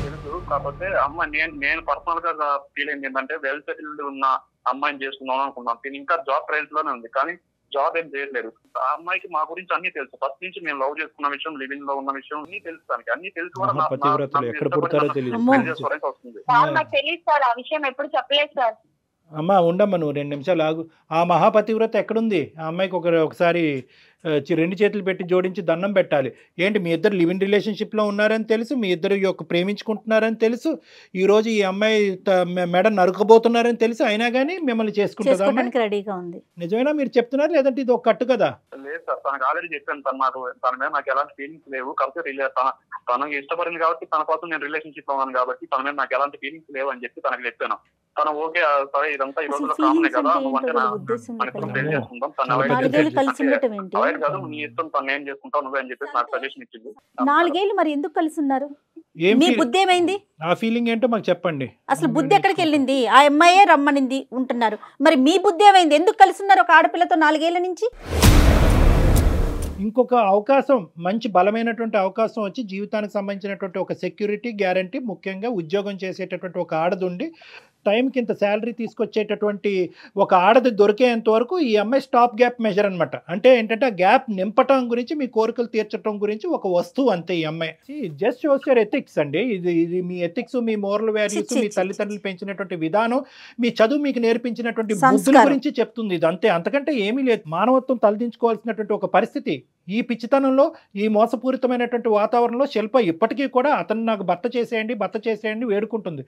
తెలుసు. కాకపోతే అమ్మాయి నేను పర్సనల్ గా ఫీల్ అయింది ఏంటంటే వెల్ సెటిల్డ్ ఉన్న అమ్మాయిని చేసుకుందాం అనుకున్నాను. తిని ఇంకా జాబ్ ట్రయల్స్ లోనే ఉంది, కానీ జాబ్ ఏం చేయట్లేదు. ఆ అమ్మాయికి మా గురించి అన్ని తెలుసు. ఫస్ట్ నుంచి మేము లవ్ చేసుకున్న విషయం, లివింగ్ లో ఉన్న విషయం అన్ని తెలుసు. దానికి అన్ని తెలుసు కూడా వస్తుంది. నాకు తెలియదు సార్, ఆ విషయం ఎప్పుడు చెప్పలేదు సార్. అమ్మ ఉండమ్మా, నువ్వు 2 నిమిషాలు ఆగు. ఆ మహాపతివ్రత ఎక్కడుంది? ఆ అమ్మాయికి ఒకసారి 2 చేతులు పెట్టి జోడించి దండం పెట్టాలి. ఏంటి మీ ఇద్దరు లివ్ ఇన్ రిలేషన్షిప్లో ఉన్నారని తెలుసు, మీ ఇద్దరు ప్రేమించుకుంటున్నారని తెలుసు, ఈరోజు ఈ అమ్మాయి మెడ నరుకబోతున్నారని తెలుసు, అయినా కానీ మిమ్మల్ని చేసుకుంటుందా? రెడీగా ఉంది. నిజమేనా మీరు చెప్తున్నారు, లేదంటే ఇది ఒక కట్టు కదా? లేదు సార్, తనకు ఆల్రెడీ చెప్పాను. తన మీద నాకు ఎలాంటి ఫీలింగ్స్ లేవు. కాబట్టి తనకు ఇష్టపడింది కాబట్టి, తన కోసం నేను రిలేషన్షిప్ లో ఉన్నాను కాబట్టి తన మీద నాకు ఎలాంటి ఫీలింగ్స్ లేవు అని చెప్పి తనకు చెప్పాను. తను ఓకే సరే ఇదంతా ఈ రోజుల్లో కామనే కదా, నువ్వంటే పెళ్లి చేసుకుంటాం, తను అవాయిడ్ కాదు, నీ ఇష్టం, తను ఏం చేసుకుంటావు నువ్వే అని చెప్పేసి నాకు సజెషన్ ఇచ్చింది. 4 ఏళ్ళు మరి ఎందుకు కలిసి ఉన్నారు? మీ బుద్ధి ఏమైంది? ఆ ఫీలింగ్ ఏంటో మాకు చెప్పండి. అసలు బుద్ధి ఎక్కడికి వెళ్ళింది? ఆ అమ్మాయే రమ్మనింది ఉంటున్నారు, మరి మీ బుద్ధి ఏమైంది? ఎందుకు కలిసి ఉన్నారు ఒక ఆడపిల్లతో 4 ఏళ్ల నుంచి? ఇంకొక అవకాశం, మంచి బలమైనటువంటి అవకాశం వచ్చి జీవితానికి సంబంధించినటువంటి ఒక సెక్యూరిటీ గ్యారంటీ, ముఖ్యంగా ఉద్యోగం చేసేటటువంటి ఒక ఆడదుండి టైంకి ఇంత శాలరీ తీసుకొచ్చేటటువంటి ఒక ఆడది దొరికేంత వరకు ఈ అమ్మాయి స్టాప్ గ్యాప్ మెజర్ అనమాట. అంటే ఏంటంటే ఆ గ్యాప్ నింపటం గురించి, మీ కోరికలు తీర్చడం గురించి ఒక వస్తువు అంతే ఈ అమ్మాయి. జస్ట్ షోస్ యువర్ ఎథిక్స్ అండి. ఇది మీ ఎథిక్స్, మీ మోరల్ వాల్యూస్, మీ తల్లిదండ్రులు పెంచినటువంటి విధానం, మీ చదువు మీకు నేర్పించినటువంటి బుద్ధుల గురించి చెప్తుంది. ఇది అంతే, అంతకంటే ఏమీ లేదు. మానవత్వం తలదించుకోవాల్సినటువంటి ఒక పరిస్థితి ఈ పిచ్చితనంలో, ఈ మోసపూరితమైనటువంటి వాతావరణంలో శిల్ప ఇప్పటికీ కూడా అతను నాకు భర్త చేసేయండి వేడుకుంటుంది.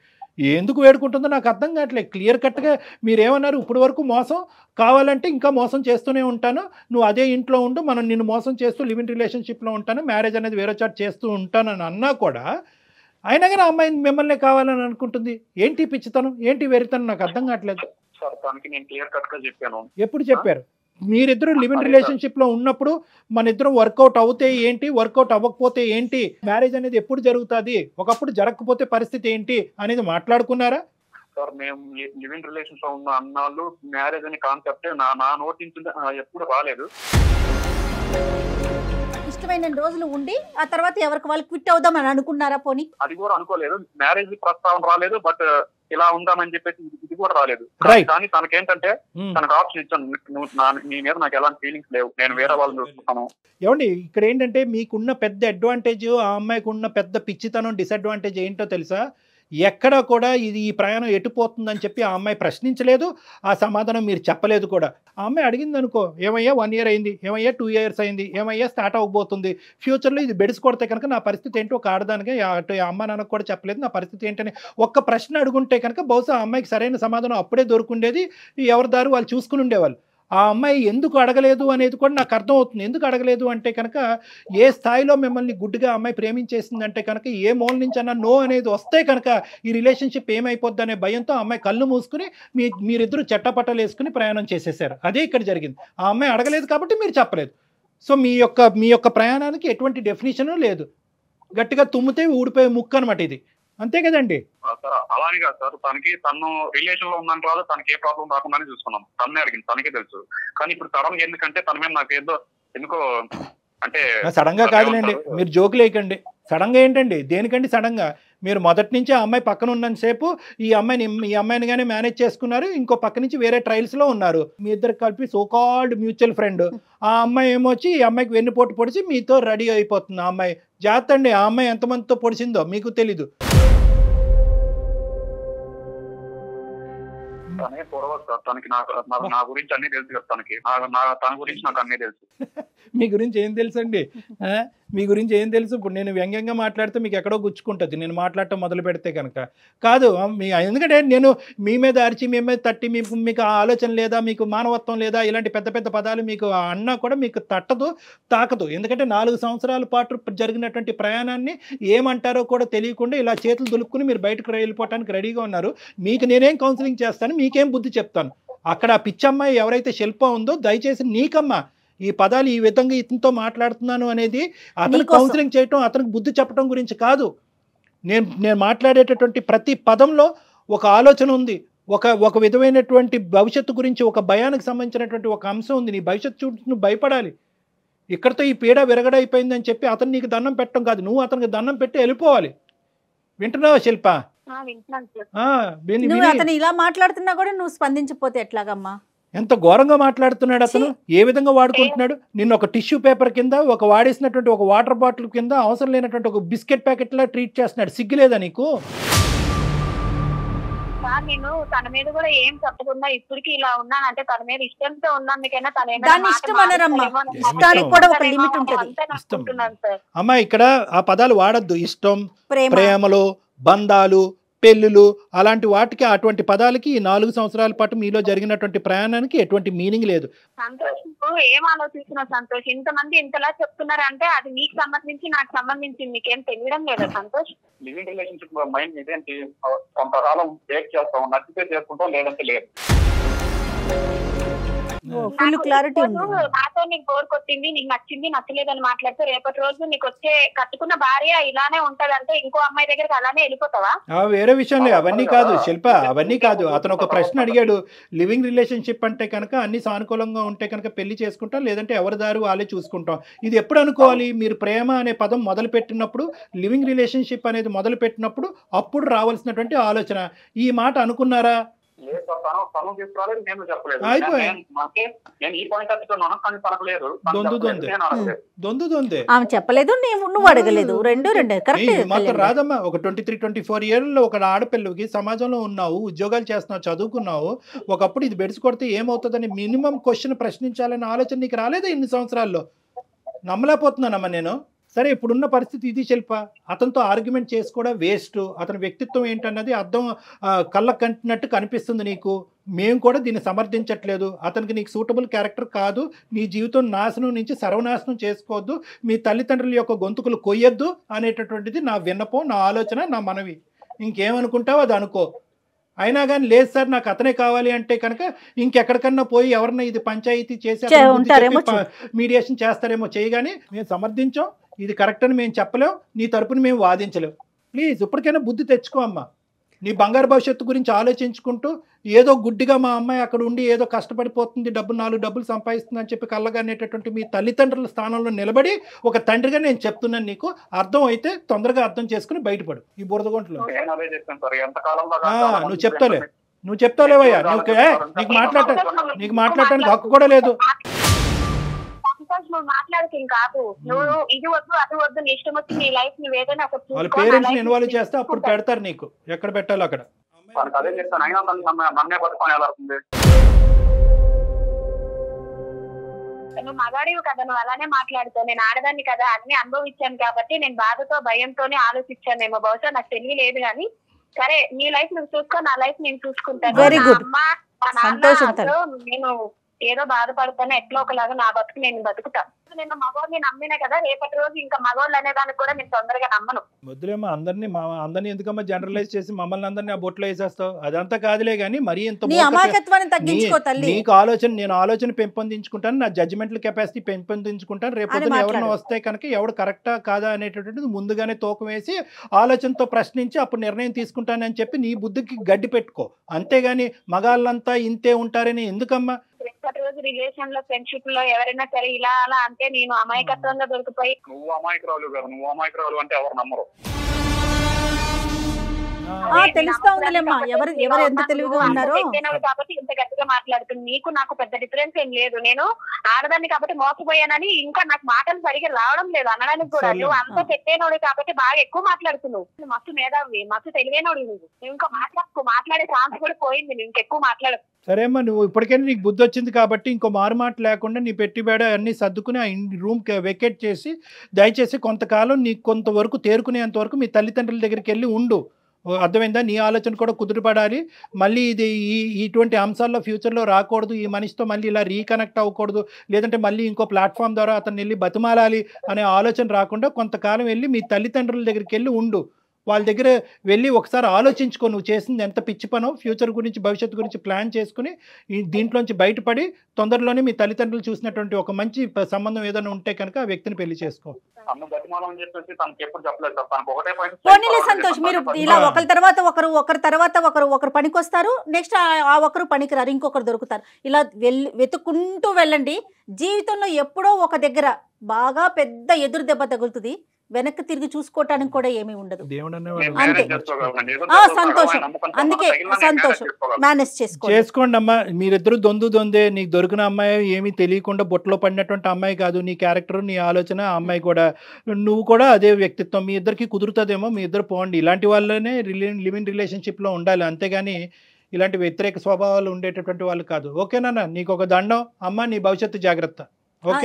ఎందుకు వేడుకుంటుందో నాకు అర్థం కావట్లేదు. క్లియర్ కట్గా మీరేమన్నారు, ఇప్పటి వరకు మోసం, కావాలంటే ఇంకా మోసం చేస్తూనే ఉంటాను, నువ్వు అదే ఇంట్లో ఉండు, మనం నిన్ను మోసం చేస్తూ లివ్ ఇన్ రిలేషన్షిప్లో ఉంటాను, మ్యారేజ్ అనేది వేరే చాట్ చేస్తూ ఉంటానని అన్నా కూడా అయినా కానీ అమ్మాయి మిమ్మల్ని కావాలని అనుకుంటుంది. ఏంటి పిచ్చితనం, ఏంటి వెరితనం, నాకు అర్థం కావట్లేదు. సార్ దానికి నేను క్లియర్ కట్ గా చెప్పాను. ఎప్పుడు చెప్పారు? మీరిద్దరు లివ్ ఇన్ రిలేషన్షిప్ లో ఉన్నప్పుడు మన ఇద్దరం వర్కౌట్ అవుతే ఏంటి, వర్కౌట్ అవ్వకపోతే ఏంటి, మ్యారేజ్ అనేది ఎప్పుడు జరుగుతుంది, ఒకప్పుడు జరగకపోతే పరిస్థితి ఏంటి అనేది మాట్లాడుకున్నారా? సార్ మేము లివ్ ఇన్ రిలేషన్స్ లో ఉన్న అన్నాళ్ళు మ్యారేజ్ అనే కాన్సెప్ట్ నా నోటి నుంచి ఎప్పుడు రాలేదు. ఇష్టమైన రోజులు ఉండి ఆ తర్వాత ఎవరికి వాళ్ళు క్విట్ అవుదాం అని అనుకున్నారా? పోనీ అది కూడా అనుకోలేదు. మ్యారేజ్ ప్రస్తావన రాలేదు, బట్ ఇలా ఉందామని చెప్పేసి ఇది కూడా రాలేదు. కానీ తనకేంటంటే తనకు ఆప్షన్ ఇచ్చాను, నీ మీద నాకు ఎలాంటి ఫీలింగ్స్ లేవు, నేను వేరే వాళ్ళని చూస్తున్నాను. ఏమండి, ఇక్కడ ఏంటంటే మీకున్న పెద్ద అడ్వాంటేజ్, ఆ అమ్మాయికి ఉన్న పెద్ద పిచ్చితనం డిసడ్వాంటేజ్ ఏంటో తెలుసా? ఎక్కడా కూడా ఇది ఈ ప్రయాణం ఎటుపోతుందని చెప్పి ఆ అమ్మాయి ప్రశ్నించలేదు, ఆ సమాధానం మీరు చెప్పలేదు కూడా. ఆ అమ్మాయి అడిగింది అనుకో, ఏమయ్యా 1 year అయింది, ఏమయ్యా 2 years అయింది, ఏమయ్యా స్టార్ట్ అవ్వబోతుంది, ఫ్యూచర్లో ఇది బెడిసి కొడితే కనుక నా పరిస్థితి ఏంటో ఒక ఆడదానికి అటు అమ్మ నాన్నకు కూడా చెప్పలేదు నా పరిస్థితి ఏంటని ఒక్క ప్రశ్న అడుగుంటే కనుక బహుశా ఆ అమ్మాయికి సరైన సమాధానం అప్పుడే దొరుకుండేది, ఎవరి దారి వాళ్ళు చూసుకుని ఉండేవాళ్ళు. ఆ అమ్మాయి ఎందుకు అడగలేదు అనేది కూడా నాకు అర్థమవుతుంది. ఎందుకు అడగలేదు అంటే కనుక ఏ స్థాయిలో మిమ్మల్ని గుడ్డిగా అమ్మాయి ప్రేమించేసిందంటే కనుక ఏ మూల నుంచి అన్నా నో అనేది వస్తే కనుక ఈ రిలేషన్షిప్ ఏమైపోద్ది అనే భయంతో ఆ అమ్మాయి కళ్ళు మూసుకుని మీరిద్దరూ చట్టపట్టలు వేసుకుని ప్రయాణం చేసేసారు. అదే ఇక్కడ జరిగింది. ఆ అమ్మాయి అడగలేదు కాబట్టి మీరు చెప్పలేదు. సో మీ యొక్క ప్రయాణానికి ఎటువంటి డెఫినేషను లేదు. గట్టిగా తుమ్మితే ఊడిపోయే ముక్క అనమాట ఇది, అంతే కదండి? సార్ అలానే కాదు సార్, తను రిలేషన్ లో ఉందని రాదు, తనకి ఏ ప్రాబ్లం రాకుండానే చూసుకున్నాం. తన్నే అడిగింది, తనకే తెలుసు. కానీ ఇప్పుడు సడన్ గా ఎందుకంటే తన మీద నాకు ఏదో ఎందుకో అంటే సడన్ గా కాదులేండి, మీరు జోకులు వేయకండి. సడన్ గా ఏంటండి, దేనికండి సడన్ గా? మీరు మొదటి నుంచి ఆ అమ్మాయి పక్కన ఉన్నంతసేపు ఈ అమ్మాయిని కానీ మేనేజ్ చేసుకున్నారు, ఇంకో పక్క నుంచి వేరే ట్రయల్స్ లో ఉన్నారు. మీ ఇద్దరు కలిపి సోకాల్డ్ మ్యూచువల్ ఫ్రెండ్. ఆ అమ్మాయి ఏమొచ్చి ఈ అమ్మాయికి వెన్నుపోటు పొడిచి మీతో రెడీ అయిపోతుంది. ఆ అమ్మాయి జాగ్రత్త అండి, ఆ అమ్మాయి ఎంతమందితో పొడిచిందో మీకు తెలీదు. తనే పొడవచ్చు సార్, తనకి నా గురించి అన్ని తెలుసు కదా, తన గురించి నాకు అన్నీ తెలుసు. మీ గురించి ఏం తెలుసు అండి? మీ గురించి ఏం తెలుసు? ఇప్పుడు నేను వ్యంగ్యంగా మాట్లాడితే మీకు ఎక్కడో గుచ్చుకుంటుంది నేను మాట్లాడటం మొదలు పెడితే కనుక. కాదు, ఎందుకంటే నేను మీ మీద అరిచి మీ మీద తట్టి మీకు ఆలోచన లేదా, మీకు మానవత్వం లేదా, ఇలాంటి పెద్ద పెద్ద పదాలు మీకు అన్నా కూడా మీకు తట్టదు, తాకదు. ఎందుకంటే 4 సంవత్సరాల పాటు జరిగినటువంటి ప్రయాణాన్ని ఏమంటారో కూడా తెలియకుండా ఇలా చేతులు దులుపుకుని మీరు బయటకు వెళ్ళిపోవడానికి రెడీగా ఉన్నారు. మీకు నేనేం కౌన్సిలింగ్ చేస్తాను, మీకేం బుద్ధి చెప్తాను. అక్కడ ఆ పిచ్చమ్మాయి ఎవరైతే శిల్ప ఉందో దయచేసి నీకమ్మా ఈ పదాలు ఈ విధంగా ఇతనితో మాట్లాడుతున్నాను అనేది అతను కౌన్సిలింగ్ చేయటం, అతనికి బుద్ధి చెప్పడం గురించి కాదు. నేను మాట్లాడేటటువంటి ప్రతి పదంలో ఒక ఆలోచన ఉంది, ఒక విధమైనటువంటి భవిష్యత్తు గురించి, ఒక భయానికి సంబంధించినటువంటి ఒక అంశం ఉంది. నీ భవిష్యత్తు చూసి నువ్వు భయపడాలి. ఇక్కడితో ఈ పీడ విరగడైపోయిందని చెప్పి అతను నీకు దండం పెట్టడం కాదు, నువ్వు అతనికి దండం పెట్టి వెళ్ళిపోవాలి. వింటున్నావా శిల్ప? అతను ఇలా మాట్లాడుతున్నా కూడా నువ్వు స్పందించకపోతే ఎట్లాగమ్మా? ఎంత ఘోరంగా మాట్లాడుతున్నాడు అతను, ఏ విధంగా వాడుకుంటున్నాడు నిన్ను. ఒక టిష్యూ పేపర్ కింద, ఒక వాడేసినటువంటి ఒక వాటర్ బాటిల్ కింద, అవసరం లేనటువంటి ఒక బిస్కెట్ ప్యాకెట్ లా ట్రీట్ చేస్తున్నాడు. సిగ్గులేదా నీకు? నేను తన మీద కూడా ఏం చెప్పకుండా ఇప్పటికి ఇలా ఉన్నానంటే తన మీద ఇష్టంతో ఉన్నందుకైనా అమ్మా ఇక్కడ ఆ పదాలు వాడద్దు. ఇష్టం, ప్రేమలు, బంధాలు, పెళ్ళిళ్ళు అలాంటి వాటికి, అటువంటి పదాలకి ఈ 4 సంవత్సరాల పాటు మీలో జరిగినటువంటి ప్రయాణానికి ఎటువంటి మీనింగ్ లేదు. సంతోష్ ఏం ఆలోచిస్తున్నావు సంతోష్? ఇంతమంది ఇంతలా చెప్తున్నారంటే అది నీకు సంబంధించి నాకు సంబంధించింది నీకేం తెలియడం లేదా సంతోష్? లివింగ్ రిలేషన్షిప్ మైండ్ ఇదేంటి, కొంతకాలం బ్రేక్ చేస్తాం, నచ్చితే చేసుకుంటాం, లేదంటే లేదు. నాతో నీకు బోర్ కొట్టింది, నీకు నచ్చింది, నచ్చలేదని మాట్లాడితే రేపటి రోజు నీకు వచ్చే కట్టుకున్న భార్య ఇలానే ఉంటదంటే ఇంకో అమ్మాయి దగ్గరికి అలానే వెళ్ళిపోతావా? వేరే విషయంలో అవన్నీ కాదు శిల్ప, అవన్నీ కాదు. అతను ఒక ప్రశ్న అడిగాడు, లివింగ్ రిలేషన్షిప్ అంటే కనుక అన్ని సానుకూలంగా ఉంటే కనుక పెళ్లి చేసుకుంటాం, లేదంటే ఎవరి దారి వాళ్ళే చూసుకుంటాం. ఇది ఎప్పుడు అనుకోవాలి? మీరు ప్రేమ అనే పదం మొదలు పెట్టినప్పుడు, లివింగ్ రిలేషన్షిప్ అనేది మొదలు పెట్టినప్పుడు అప్పుడు రావాల్సినటువంటి ఆలోచన. ఈ మాట అనుకున్నారా? ఆమె చెప్పలేదు, నువ్వు అడగలేదు, రెండు మాత్రం రాదమ్మా. ఒక 23-24 ఏళ్ళలో ఒక ఆడపిల్లకి సమాజంలో ఉన్నావు, ఉద్యోగాలు చేస్తున్నావు, చదువుకున్నావు, ఒకప్పుడు ఇది బెడిసి కొడితే ఏమవుతుందని మినిమం క్వశ్చన్ ప్రశ్నించాలనే ఆలోచన నీకు రాలేదా ఇన్ని సంవత్సరాల్లో? నమ్మలేకపోతున్నానమ్మా నేను. సరే ఇప్పుడున్న పరిస్థితి ఇది శిల్ప. అతనితో ఆర్గ్యుమెంట్ చేసి కూడా వేస్ట్. అతని వ్యక్తిత్వం ఏంటన్నది అర్థం కళ్ళకు కంటినట్టు కనిపిస్తుంది నీకు. మేము కూడా దీన్ని సమర్థించట్లేదు. అతనికి నీకు సూటబుల్ క్యారెక్టర్ కాదు. నీ జీవితం నాశనం నుంచి సర్వనాశనం చేసుకోవద్దు. మీ తల్లిదండ్రుల యొక్క గొంతుకులు కొయ్యొద్దు అనేటటువంటిది నా విన్నపం, నా ఆలోచన, నా మనవి. ఇంకేమనుకుంటావు అది అనుకో. అయినా కానీ లేదు సార్ నాకు అతనే కావాలి అంటే కనుక ఇంకెక్కడికన్నా పోయి ఎవరన్నా ఇది పంచాయతీ చేసి మీడియేషన్ చేస్తారేమో చేయగానే మేము సమర్థించాం. ఇది కరెక్ట్ అని మేము చెప్పలేం. నీ తరపున మేము వాదించలేం. ప్లీజ్ ఇప్పటికైనా బుద్ధి తెచ్చుకో అమ్మా. నీ బంగారు భవిష్యత్తు గురించి ఆలోచించుకుంటూ ఏదో గుడ్డిగా మా అమ్మాయి అక్కడ ఉండి ఏదో కష్టపడిపోతుంది, 4 డబ్బులు సంపాదిస్తుంది అని చెప్పి కళ్ళగానేటటువంటి మీ తల్లిదండ్రుల స్థానంలో నిలబడి ఒక తండ్రిగా నేను చెప్తున్నాను. నీకు అర్థం అయితే తొందరగా అర్థం చేసుకుని బయటపడు ఈ బురదగుంటలో. నువ్వు చెప్తాలేవయ్యా. నీకు మాట్లాడటానికి హక్కు కూడా లేదు. నువ్వు మాట్లాడకేం కాదు. నువ్వు ఇది వద్దు అది వద్దు, నీ ఇష్టం వచ్చి నీ లైఫ్ ని ఏదైనా వాళ్ళ పేరెంట్స్ ని ఇన్వాల్వ్ చేస్తే అప్పుడు పెడతారు నీకు ఎక్కడ పెట్టాలో అక్కడ. అదే చేస్తాను. అయినా నన్నే పట్టుకొని ఎలా అవుతుంది? నువ్వు మగాడివి కదా, నువ్వు అలానే మాట్లాడుతావు. నేను ఆడదాన్ని కదా, అన్ని అనుభవించాను కాబట్టి నేను బాధతో భయంతోనే ఆలోచించానేమో. బహుశా నాకు తెలియలేదు కానీ సరే నీ లైఫ్ నువ్వు చూసుకో, నా లైఫ్ నేను చూసుకుంటాను. నేను ఏదో బాధపడతాను, ఎట్లా ఒకలాగా నా బతుకు నేను బతుకుతా. నేను మగవాడిని నమ్మినా కదా, రేపటి రోజు ఇంకా మగవాళ్ళు అనేదానికి కూడా నేను తొందరగా నమ్మను. వద్దులేమో అందరినీ ఎందుకమ్మా జనరలైజ్ చేసి మమ్మల్ని అందరినీ ఆ బొట్లో వేసేస్తావు. అదంతా కాదులే కానీ మరీ ఇంత నీకు ఆలోచన, నేను ఆలోచన పెంపొందించుకుంటాను, నా జడ్జిమెంటల్ కెపాసిటీ పెంపొందించుకుంటాను. రేపు ఎవరైనా వస్తే కనుక ఎవడు కరెక్టా కాదా అనేటటువంటిది ముందుగానే తూకం వేసి ఆలోచనతో ప్రశ్నించి అప్పుడు నిర్ణయం తీసుకుంటానని చెప్పి నీ బుద్ధికి గడ్డి పెట్టుకో. అంతేగాని మగాళ్ళంతా ఇంతే ఉంటారని ఎందుకమ్మా? రేపటి రోజు రిలేషన్ లో, ఫ్రెండ్షిప్ లో ఎవరైనా సరే ఇలా అలా అంటే నేను అమాయకత్వంగా దొరికిపోయి నువ్వు అమాయకురాలు అంటే ఎవరు నమ్మరు. తెలుస్తా ఉందిలేమ్మా ఎవరు ఎంత తెలివిగా ఉన్నారో. కాబట్టి ఇంత గట్టిగా మాట్లాడుతుంది. నీకు నాకు పెద్ద డిఫరెన్స్ ఏం లేదు. నేను ఆడదాన్ని కాబట్టి మోసపోయానని ఇంకా నాకు మాటలు సరిగా రావడం లేదు అనడానికి కూడా. నువ్వు అంత పెట్టేనోడు కాబట్టి బాగా ఎక్కువ మాట్లాడుతున్నావు. మస్తు మేధావి, మస్తు తెలివైనోడు. నువ్వు ఇంకా మాట్లాడే ఛాన్స్ కూడా పోయింది. నువ్వు ఇంకెక్కువ మాట్లాడకు. సరే అమ్మా, నువ్వు ఇప్పటికైనా నీకు బుద్ధి వచ్చింది కాబట్టి ఇంకో మారుమాట లేకుండా నీ పెట్టిబేడ అన్ని సర్దుకుని ఆ రూమ్ వెకేట్ చేసి దయచేసి కొంతకాలం నీకు కొంతవరకు తేరుకునేంత వరకు మీ తల్లిదండ్రుల దగ్గరికి వెళ్ళి ఉండు. అర్థమైందా? నీ ఆలోచన కూడా కుదురుపడాలి. మళ్ళీ ఇది ఇటువంటి అంశాల్లో ఫ్యూచర్లో రాకూడదు. ఈ మనిషితో మళ్ళీ ఇలా రీకనెక్ట్ అవ్వకూడదు, లేదంటే మళ్ళీ ఇంకో ప్లాట్ఫామ్ ద్వారా అతను వెళ్ళి బతిమాలాలి అనే ఆలోచన రాకుండా కొంతకాలం వెళ్ళి మీ తల్లిదండ్రుల దగ్గరికి వెళ్ళి ఉండు. వాళ్ళ దగ్గర వెళ్ళి ఒకసారి ఆలోచించుకో నువ్వు చేసింది ఎంత పిచ్చి పనో. ఫ్యూచర్ గురించి, భవిష్యత్తు గురించి ప్లాన్ చేసుకుని దీంట్లోంచి బయటపడి తొందరలోనే మీ తల్లిదండ్రులు చూసినటువంటి ఒక మంచి సంబంధం ఏదైనా ఉంటే కనుక ఆ వ్యక్తిని పెళ్లి చేసుకో. పోనీలే సంతోష్, మీరు ఇలా ఒకరి తర్వాత ఒకరు పనికొస్తారు, నెక్స్ట్ ఆ ఒకరు పనికిరారు, ఇంకొకరు దొరుకుతారు. ఇలా వెతుక్కుంటూ వెళ్ళండి. జీవితంలో ఎప్పుడో ఒక దగ్గర బాగా పెద్ద ఎదురు దెబ్బ తగులుతుంది. వెనక్కి తిరిగి చూసుకోవటానికి కూడా ఏమీ ఉండదు. అంతే. సంతోషం. అందుకే సంతోషం మేనేజ్ చేసుకోండి అమ్మా. మీరిద్దరు దొందే. నీకు దొరికిన అమ్మాయి ఏమీ తెలియకుండా బొట్టలో పడినటువంటి అమ్మాయి కాదు. నీ క్యారెక్టర్, నీ ఆలోచన, ఆ అమ్మాయి కూడా, నువ్వు కూడా అదే వ్యక్తిత్వం. మీ ఇద్దరికి కుదురుతుందేమో, మీ ఇద్దరు పోండి. ఇలాంటి వాళ్ళనే లివింగ్ రిలేషన్షిప్లో ఉండాలి. అంతేగాని ఇలాంటి వ్యతిరేక స్వభావాలు ఉండేటటువంటి వాళ్ళు కాదు. ఓకేనా? నీకు ఒక దండం అమ్మ. నీ భవిష్యత్తు జాగ్రత్త.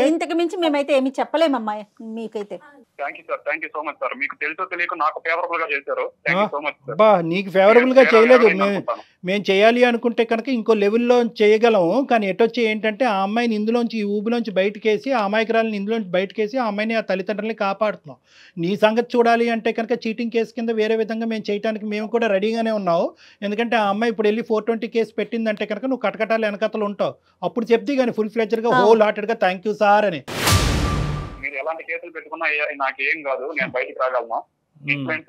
ఇంతకు మించి మేమైతే ఏమి చెప్పలేమమ్మా మీకైతే. నీకు ఫేవరబుల్ గా చేయలేదు. మేము చేయాలి అనుకుంటే కనుక ఇంకో లెవెల్లో చేయగలం. కానీ ఎటొచ్చి ఏంటంటే ఆ అమ్మాయిని ఇందులోంచి, ఈ ఊబిలోంచి బయటకేసి, ఆ అమాయకురాలని ఇందులోంచి బయటకేసి ఆ అమ్మాయిని, ఆ తల్లిదండ్రులని కాపాడుతున్నాం. నీ సంగతి చూడాలి అంటే కనుక చీటింగ్ కేసు కింద వేరే విధంగా మేము చేయడానికి మేము కూడా రెడీగానే ఉన్నావు. ఎందుకంటే ఆ అమ్మాయి ఇప్పుడు వెళ్ళి 420 కేసు పెట్టిందంటే కనుక నువ్వు కటకటాలు వెనకతలు ఉంటావు. అప్పుడు చెప్తే కానీ ఫుల్ ఫ్లెడ్జ్డ్గా హోల్ హార్టెడ్గా థ్యాంక్ యూ సార్ అని. మీరు ఎలాంటి కేసులు పెట్టుకున్నా నాకేం కాదు, నేను బయటికి రాగలను.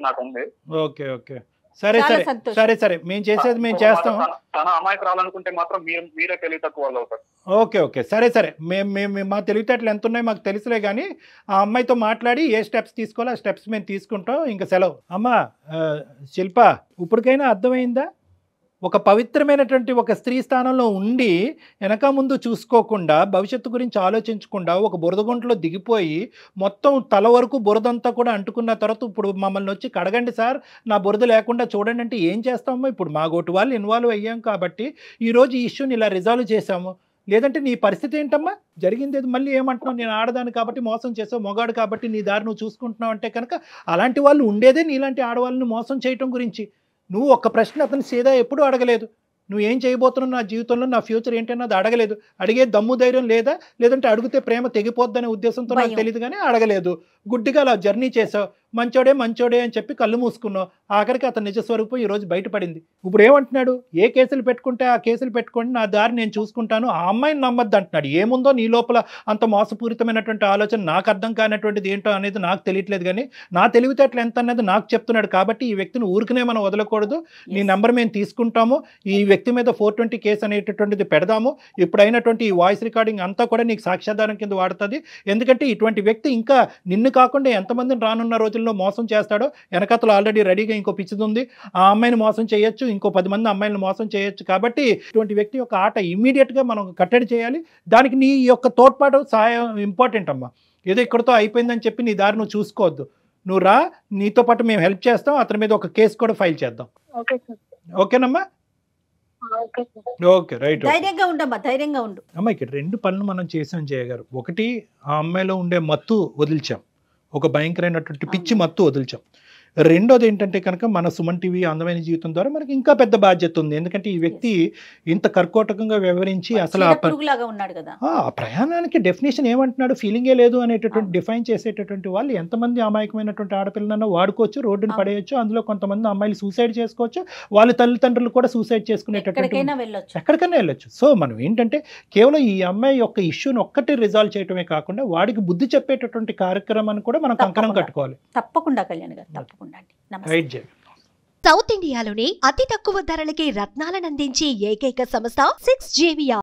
నాకు ఉంది. ఓకే. సరే మేము చేసేది మేము చేస్తాం. తన అమాయకు రావాలనుకుంటే మాత్రం మీరే తెలివి తక్కువ వాళ్ళు అవుతారు. ఓకే. సరే మేము మా తెలివితేటలు ఎంత ఉన్నాయో మాకు తెలుసులే. కానీ ఆ అమ్మాయితో మాట్లాడి ఏ స్టెప్స్ తీసుకోవాలో ఆ స్టెప్స్ మేము తీసుకుంటాం. ఇంకా సెలవు. అమ్మా శిల్ప, ఇప్పటికైనా అర్థమైందా? ఒక పవిత్రమైనటువంటి ఒక స్త్రీ స్థానంలో ఉండి వెనక ముందు చూసుకోకుండా, భవిష్యత్తు గురించి ఆలోచించకుండా ఒక బురదగుంటలో దిగిపోయి మొత్తం తల వరకు బురదంతా కూడా అంటుకున్న తర్వాత ఇప్పుడు మమ్మల్ని వచ్చి కడగండి సార్, నా బురద లేకుండా చూడండి అంటే ఏం చేస్తామో? ఇప్పుడు మా గోటు వాళ్ళు ఇన్వాల్వ్ అయ్యాం కాబట్టి ఈరోజు ఈ ఇష్యూని ఇలా రిజాల్వ్ చేసాము. లేదంటే నీ పరిస్థితి ఏంటమ్మా? జరిగింది ఏది మళ్ళీ ఏమంటున్నావు? నేను ఆడదాన్ని కాబట్టి మోసం చేసావు, మొగాడు కాబట్టి నీ దారి నువ్వు చూసుకుంటున్నావు అంటే కనుక అలాంటి వాళ్ళు ఉండేదే నీలాంటి ఆడవాళ్ళని మోసం చేయటం గురించి. నువ్వు ఒక్క ప్రశ్న అతను సీదా ఎప్పుడూ అడగలేదు. నువ్వు ఏం చేయబోతున్నావు నా జీవితంలో, నా ఫ్యూచర్ ఏంటన్నది అడగలేదు. అడిగే దమ్ము ధైర్యం లేదా, లేదంటే అడిగితే ప్రేమ తెగిపోద్దనే ఉద్దేశంతో నాకు తెలియదు కానీ అడగలేదు. గుడ్డిగా అలా జర్నీ చేసావు. మంచోడే అని చెప్పి కళ్ళు మూసుకున్నావు. ఆఖరికి అతని నిజ స్వరూపం ఈరోజు బయటపడింది. ఇప్పుడు ఏమంటున్నాడు? ఏ కేసులు పెట్టుకుంటే ఆ కేసులు పెట్టుకోండి, నా దారి నేను చూసుకుంటాను, ఆ అమ్మాయిని నమ్మద్దు అంటున్నాడు. ఏముందో నీ లోపల అంత మోసపూరితమైనటువంటి ఆలోచన, నాకు అర్థం కానటువంటిది ఏంటో అనేది నాకు తెలియట్లేదు కానీ నా తెలివితేటలు ఎంత అన్నది నాకు చెప్తున్నాడు. కాబట్టి ఈ వ్యక్తిని ఊరికనే మనం వదలకూడదు. నీ నెంబర్ మేము తీసుకుంటాము, ఈ వ్యక్తి మీద 420 కేసు అనేటటువంటిది పెడదాము. ఇప్పుడు అయినటువంటి ఈ వాయిస్ రికార్డింగ్ అంతా కూడా నీకు సాక్ష్యాధారం కింద వాడుతుంది. ఎందుకంటే ఇటువంటి వ్యక్తి ఇంకా నిన్ను కాకుండా ఎంతమందిని రానున్న రోజుల్లో మోసం చేస్తాడో వెనకతలు ఆల్రెడీ రెడీగా ఇంకో పిచ్చిది ఉంది. ఆ అమ్మాయిని మోసం చేయొచ్చు, ఇంకో 10 మంది అమ్మాయిలను మోసం చేయొచ్చు. కాబట్టి ఇటువంటి వ్యక్తి యొక్క ఆట ఇమ్మీడియట్గా మనం కట్టడి చేయాలి. దానికి నీ యొక్క తోడ్పాటు సహాయం ఇంపార్టెంట్ అమ్మా. ఏదో ఇక్కడితో అయిపోయిందని చెప్పి నీ దారి నువ్వు చూసుకోవద్దు. నువ్వు రా, నీతో పాటు మేము హెల్ప్ చేస్తాం. అతని మీద ఒక కేసు కూడా ఫైల్ చేద్దాం. ఓకేనమ్మా? Okay, right. ధైర్యంగా ఉండమ్మా, ధైర్యంగా ఉండు అమ్మ. ఇక్కడ 2 పనులు మనం చేసాం జయ గారు. ఒకటి, ఆ అమ్మాయిలో ఉండే మత్తు వదిల్చాం, ఒక భయంకరమైనటువంటి పిచ్చి మత్తు వదిల్చాం. రెండోది ఏంటంటే కనుక మన సుమన్ టీవీ అందమైన జీవితం ద్వారా మనకి ఇంకా పెద్ద బాధ్యత ఉంది. ఎందుకంటే ఈ వ్యక్తి ఇంత కర్కోటకంగా వ్యవహరించి అసలు ఆ ప్రయాణానికి డెఫినేషన్ ఏమంటున్నాడు, ఫీలింగే లేదు అనేటటువంటి డిఫైన్ చేసేటటువంటి వాళ్ళు ఎంతమంది అమాయకమైనటువంటి ఆడపిల్లలను వాడుకోవచ్చు, రోడ్డును పడేయచ్చు. అందులో కొంతమంది అమ్మాయిలు సూసైడ్ చేసుకోవచ్చు, వాళ్ళ తల్లిదండ్రులు కూడా సూసైడ్ చేసుకునేటటువంటి ఎక్కడికైనా వెళ్ళొచ్చు. సో మనం ఏంటంటే కేవలం ఈ అమ్మాయి యొక్క ఇష్యూని ఒక్కటి రిజాల్వ్ చేయటమే కాకుండా వాడికి బుద్ధి చెప్పేటటువంటి కార్యక్రమాన్ని కూడా మనం కంకణం కట్టుకోవాలి. తప్పకుండా కళ్యాణ్ గారు, తప్పకుండా. సౌత్ ఇండియాలోని అతి తక్కువ ధరలకి రత్నాలను అందించే ఏకైక సంస్థ 6 JVR.